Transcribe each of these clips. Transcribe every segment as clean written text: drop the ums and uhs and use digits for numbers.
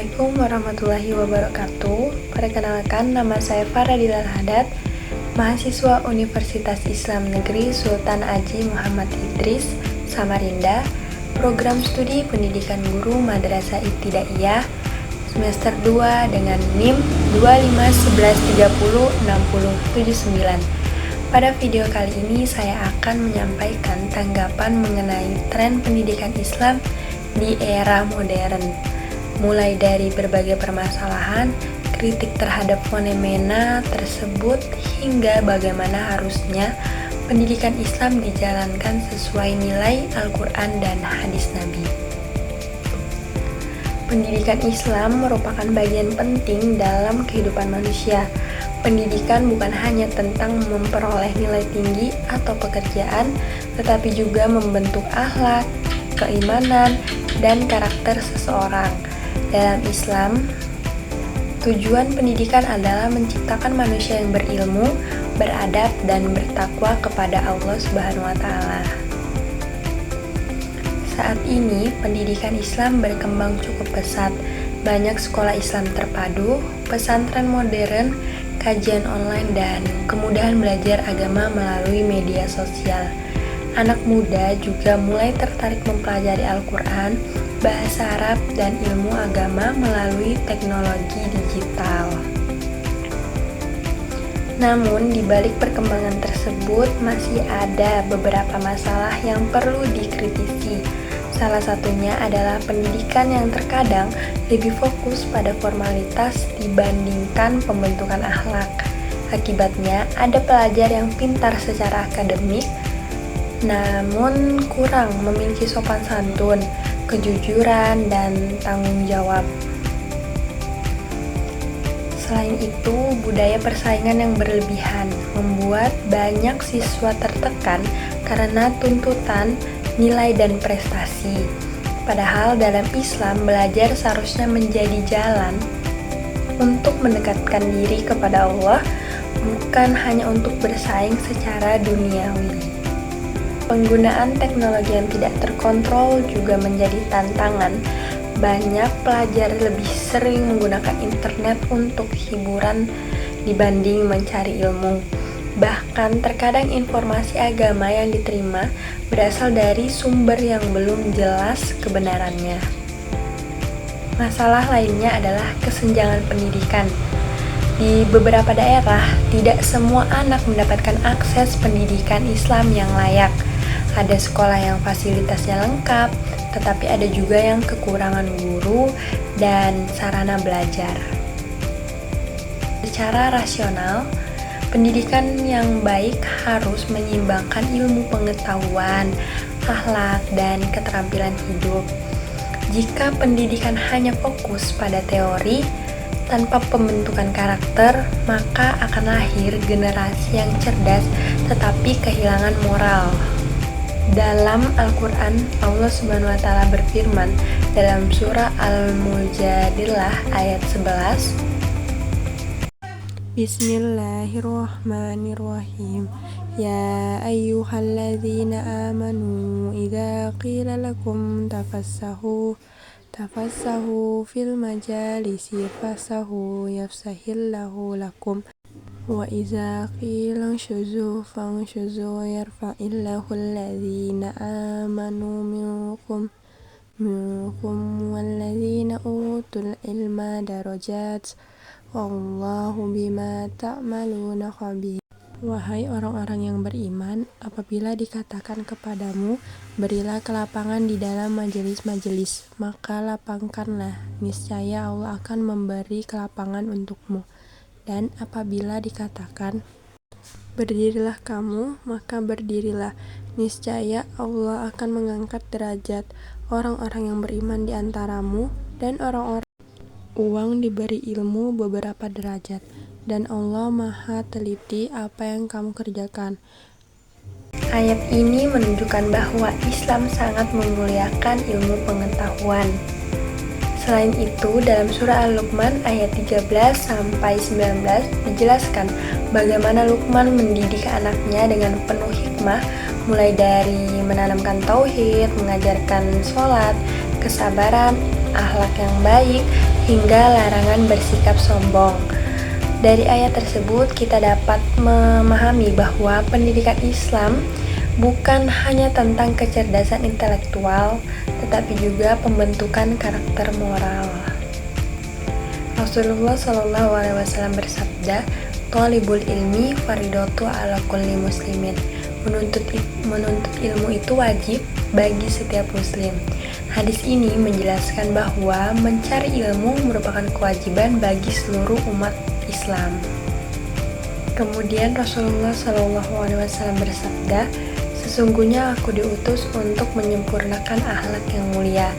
Assalamualaikum warahmatullahi wabarakatuh. Perkenalkan, nama saya Faradila Haddad, mahasiswa Universitas Islam Negeri Sultan Haji Muhammad Idris, Samarinda, program studi pendidikan guru Madrasah Ibtidaiyah, semester 2 dengan NIM 2511306079. Pada video kali ini saya akan menyampaikan tanggapan mengenai tren pendidikan Islam di era modern, mulai dari berbagai permasalahan, kritik terhadap fenomena tersebut, hingga bagaimana harusnya pendidikan Islam dijalankan sesuai nilai Al-Quran dan hadis Nabi. Pendidikan Islam merupakan bagian penting dalam kehidupan manusia. Pendidikan bukan hanya tentang memperoleh nilai tinggi atau pekerjaan, tetapi juga membentuk akhlak, keimanan, dan karakter seseorang. Dalam Islam, tujuan pendidikan adalah menciptakan manusia yang berilmu, beradab, dan bertakwa kepada Allah Subhanahu wa Ta'ala. Saat ini, pendidikan Islam berkembang cukup pesat. Banyak sekolah Islam terpadu, pesantren modern, kajian online, dan kemudahan belajar agama melalui media sosial. Anak muda juga mulai tertarik mempelajari Al-Quran, bahasa Arab, dan ilmu agama melalui teknologi digital. Namun, di balik perkembangan tersebut masih ada beberapa masalah yang perlu dikritisi. Salah satunya adalah pendidikan yang terkadang lebih fokus pada formalitas dibandingkan pembentukan akhlak. Akibatnya, ada pelajar yang pintar secara akademik, namun kurang memiliki sopan santun, kejujuran, dan tanggung jawab. Selain itu, budaya persaingan yang berlebihan membuat banyak siswa tertekan karena tuntutan nilai dan prestasi. Padahal dalam Islam, belajar seharusnya menjadi jalan untuk mendekatkan diri kepada Allah, bukan hanya untuk bersaing secara duniawi. Penggunaan teknologi yang tidak terkontrol juga menjadi tantangan. Banyak pelajar lebih sering menggunakan internet untuk hiburan dibanding mencari ilmu. Bahkan terkadang informasi agama yang diterima berasal dari sumber yang belum jelas kebenarannya. Masalah lainnya adalah kesenjangan pendidikan. Di beberapa daerah, tidak semua anak mendapatkan akses pendidikan Islam yang layak. Ada sekolah yang fasilitasnya lengkap, tetapi ada juga yang kekurangan guru dan sarana belajar. Secara rasional, pendidikan yang baik harus menyeimbangkan ilmu pengetahuan, akhlak, dan keterampilan hidup. Jika pendidikan hanya fokus pada teori, tanpa pembentukan karakter, maka akan lahir generasi yang cerdas tetapi kehilangan moral. Dalam Al-Quran, Allah Subhanahu wa Ta'ala berfirman dalam surah Al-Mujadilah ayat 11, Bismillahirrahmanirrahim. Ya ayyuhalladzina amanu idza qila lakum tafassahu fil majalisi fafsahu yafsahillahu lakum wa idza qila shuzu fanshuzu yarfa'illahu alladzina amanu minkum walladzina utul ilma darajat wallahu bima ta'maluna khabir. Wahai orang-orang yang beriman, apabila dikatakan kepadamu, berilah kelapangan di dalam majelis-majelis, maka lapangkanlah, niscaya Allah akan memberi kelapangan untukmu. Dan apabila dikatakan, berdirilah kamu, maka berdirilah, niscaya Allah akan mengangkat derajat orang-orang yang beriman di antaramu, dan orang-orang uang diberi ilmu beberapa derajat, dan Allah Maha teliti apa yang kamu kerjakan. Ayat ini menunjukkan bahwa Islam sangat memuliakan ilmu pengetahuan. Selain itu, dalam surah Al-Luqman ayat 13-19 dijelaskan bagaimana Luqman mendidik anaknya dengan penuh hikmah, mulai dari menanamkan tauhid, mengajarkan sholat, kesabaran, akhlak yang baik, hingga larangan bersikap sombong. Dari ayat tersebut kita dapat memahami bahwa pendidikan Islam bukan hanya tentang kecerdasan intelektual, tetapi juga pembentukan karakter moral. Rasulullah SAW bersabda, "Thalibul ilmi faridatu ala kulli muslimin." Menuntut ilmu itu wajib bagi setiap muslim. Hadis ini menjelaskan bahwa mencari ilmu merupakan kewajiban bagi seluruh umat Islam. Kemudian Rasulullah SAW bersabda, "Sesungguhnya aku diutus untuk menyempurnakan akhlak yang mulia."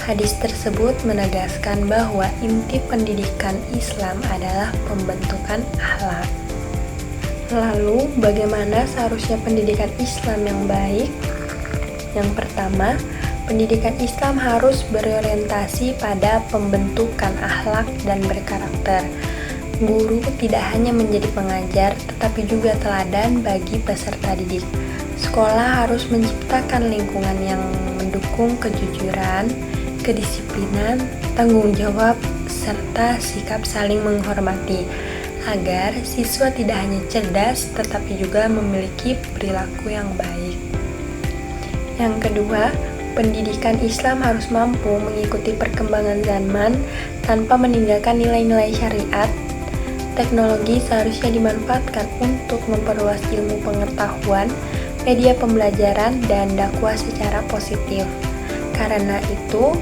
Hadis tersebut menegaskan bahwa inti pendidikan Islam adalah pembentukan akhlak. Lalu, bagaimana seharusnya pendidikan Islam yang baik? Yang pertama, pendidikan Islam harus berorientasi pada pembentukan akhlak dan berkarakter. Guru tidak hanya menjadi pengajar, tetapi juga teladan bagi peserta didik. Sekolah harus menciptakan lingkungan yang mendukung kejujuran, kedisiplinan, tanggung jawab, serta sikap saling menghormati, agar siswa tidak hanya cerdas, tetapi juga memiliki perilaku yang baik. Yang kedua, pendidikan Islam harus mampu mengikuti perkembangan zaman tanpa meninggalkan nilai-nilai syariat. Teknologi seharusnya dimanfaatkan untuk memperluas ilmu pengetahuan, media pembelajaran, dan dakwah secara positif. Karena itu,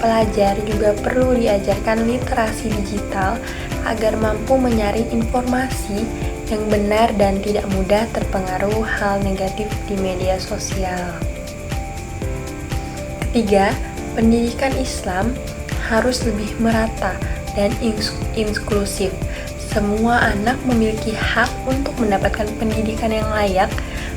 pelajar juga perlu diajarkan literasi digital agar mampu menyaring informasi yang benar dan tidak mudah terpengaruh hal negatif di media sosial. Ketiga, pendidikan Islam harus lebih merata dan inklusif. Semua anak memiliki hak untuk mendapatkan pendidikan yang layak,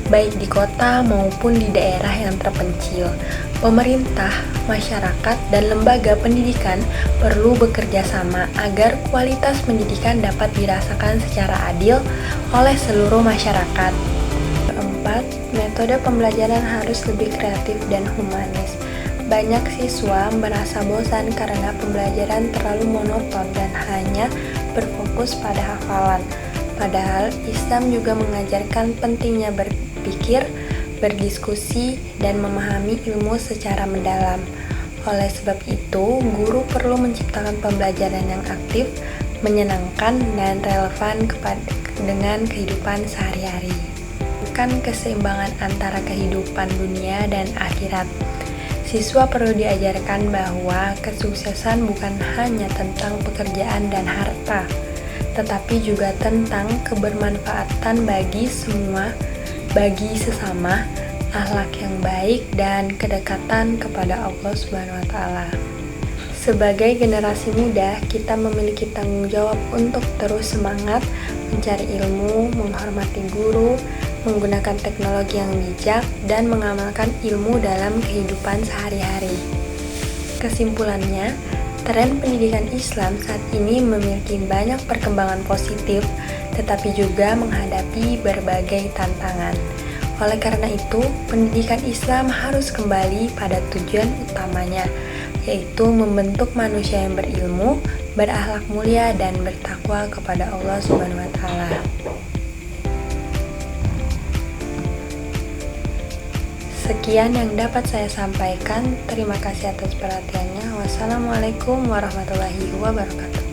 baik di kota maupun di daerah yang terpencil. Pemerintah, masyarakat, dan lembaga pendidikan perlu bekerja sama agar kualitas pendidikan dapat dirasakan secara adil oleh seluruh masyarakat. Keempat, metode pembelajaran harus lebih kreatif dan humanis. Banyak siswa merasa bosan karena pembelajaran terlalu monoton dan hanya berfokus pada hafalan. Padahal Islam juga mengajarkan pentingnya berpikir, berdiskusi, dan memahami ilmu secara mendalam. Oleh sebab itu, guru perlu menciptakan pembelajaran yang aktif, menyenangkan, dan relevan dengan kehidupan sehari-hari. Bukan keseimbangan antara kehidupan dunia dan akhirat. Siswa perlu diajarkan bahwa kesuksesan bukan hanya tentang pekerjaan dan harta, tetapi juga tentang kebermanfaatan bagi sesama, akhlak yang baik, dan kedekatan kepada Allah SWT. Sebagai generasi muda, kita memiliki tanggung jawab untuk terus semangat mencari ilmu, menghormati guru, menggunakan teknologi yang bijak, dan mengamalkan ilmu dalam kehidupan sehari-hari. Kesimpulannya, tren pendidikan Islam saat ini memiliki banyak perkembangan positif, tetapi juga menghadapi berbagai tantangan. Oleh karena itu, pendidikan Islam harus kembali pada tujuan utamanya, yaitu membentuk manusia yang berilmu, berakhlak mulia, dan bertakwa kepada Allah SWT. Sekian yang dapat saya sampaikan. Terima kasih atas perhatiannya. Wassalamualaikum warahmatullahi wabarakatuh.